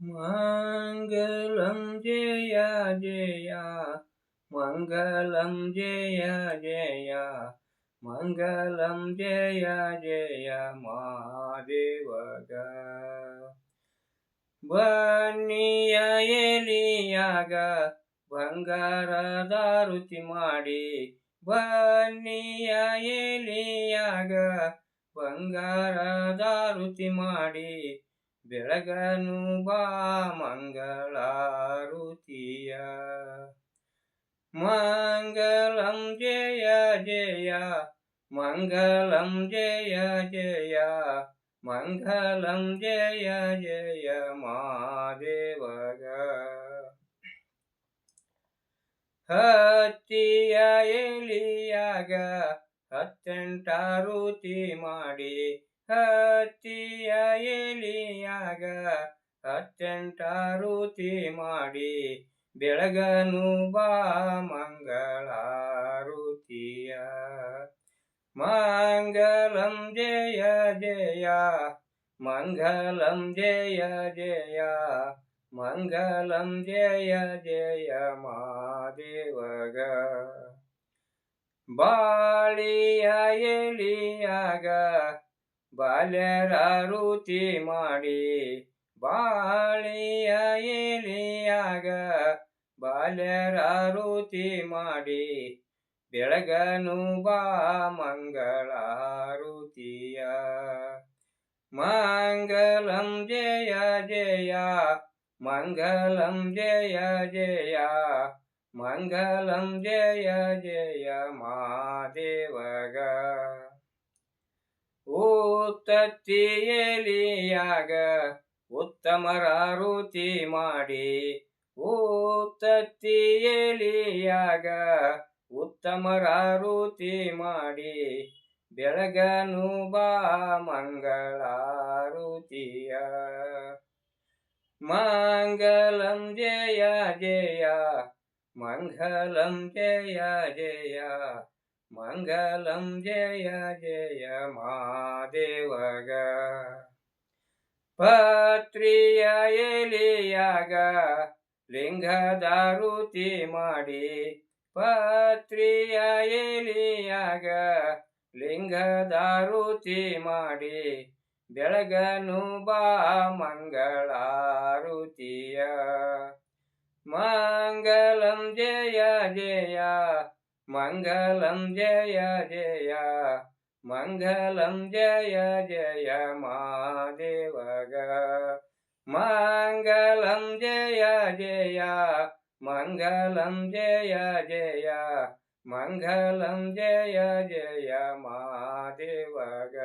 मङ्गलं जय जय मङ्गलं जय जय मङ्गलं जय जय महादेवग ಬನ್ನಿಯ ಎಲಿಯಾಗ ಬಂಗಾರದ ರುಚಿ ಮಾಡಿ ಬನ್ನಿಯ ಎಲಿಯಾಗ ಬಂಗಾರದ ರುಚಿ ಮಾಡಿ ಬೆಳಗನು ಬಾ ಮಂಗಳಾರುತಿಯ ಮಂಗಲಂ ಜಯ ಜಯ ಮಂಗಲಂ ಜಯ ಜಯ ಮಂಗಲಂ ಜಯ ಜಯ ಮಹಾದೇವಗ ಹತ್ತಿಯ ಎಲಿಯಾಗ ಹತ್ತೆಂಟಾರುತಿ ಮಾಡಿ ಹತ್ತಿಯ ಎಲಿಯಾಗ ಹತ್ತೆಂಟಾರುತಿ ಮಾಡಿ ಬೆಳಗನು ಬಾ ಮಂಗಳಾರುತಿಯ ಮಂಗಲಂ ಜಯ ಜಯ ಮಂಗಲಂ ಜಯ ಜಯ ಮಂಗಲಂ ಜಯ ಜಯ ಮಹಾದೇವಗ ಬಾಳಿಯ ಎಲಿಯಾಗ ಬಾಲ್ಯರಾರುತಿ ಮಾಡಿ ಬಾಳಿಯ ಎಲಿಯಾಗ ಬಾಲ್ಯರಾರುತಿ ಮಾಡಿ ಬೆಳಗನು ಬಾ ಮಂಗಳಾರುತಿಯ ಮಂಗಲಂ ಜಯ ಜಯ ಮಂಗಲಂ ಜಯ ಜಯ ಮಂಗಲಂ ಜಯ ಜಯ ಮಹಾದೇವಗ ಉತ್ತತ್ತಿ ಎಲಿಯಾಗ ಉತ್ತಮರಾರುತಿ ಮಾಡಿ ಉತ್ತತ್ತಿ ಎಲಿಯಾಗ ಉತ್ತಮರಾರುತಿ ಮಾಡಿ ಬೆಳಗನು ಬಾ ಮಂಗಳಾರುತಿಯ ಮಂಗಲಂ ಜಯ ಜಯ ಮಂಗಲಂ ಜಯ ಜಯ ಮಂಗಲಂ ಜಯ ಜಯ ಮಹಾದೇವಗ ಪತ್ರಿಯ ಎಲಿಯಾಗ ಲಿಂಗದಾರುತಿ ಮಾಡಿ ಪತ್ರಿಯ ಎಲಿಯಾಗ ಲಿಂಗದಾರುತಿ ಮಾಡಿ ಬೆಳಗನು ಬಾ ಮಂಗಳಾರುತಿಯ ಮಂಗಲಂ ಜಯ ಜಯ ಮಂಗಲಂ ಜಯ ಜಯ ಮಂಗಲಂ ಜಯ ಜಯ ಮಹಾದೇವಗ ಮಂಗಲಂ ಜಯ ಜಯ ಮಂಗಲಂ ಜಯ ಜಯ ಮಂಗಲಂ ಜಯ ಜಯ ಮಹಾದೇವಗ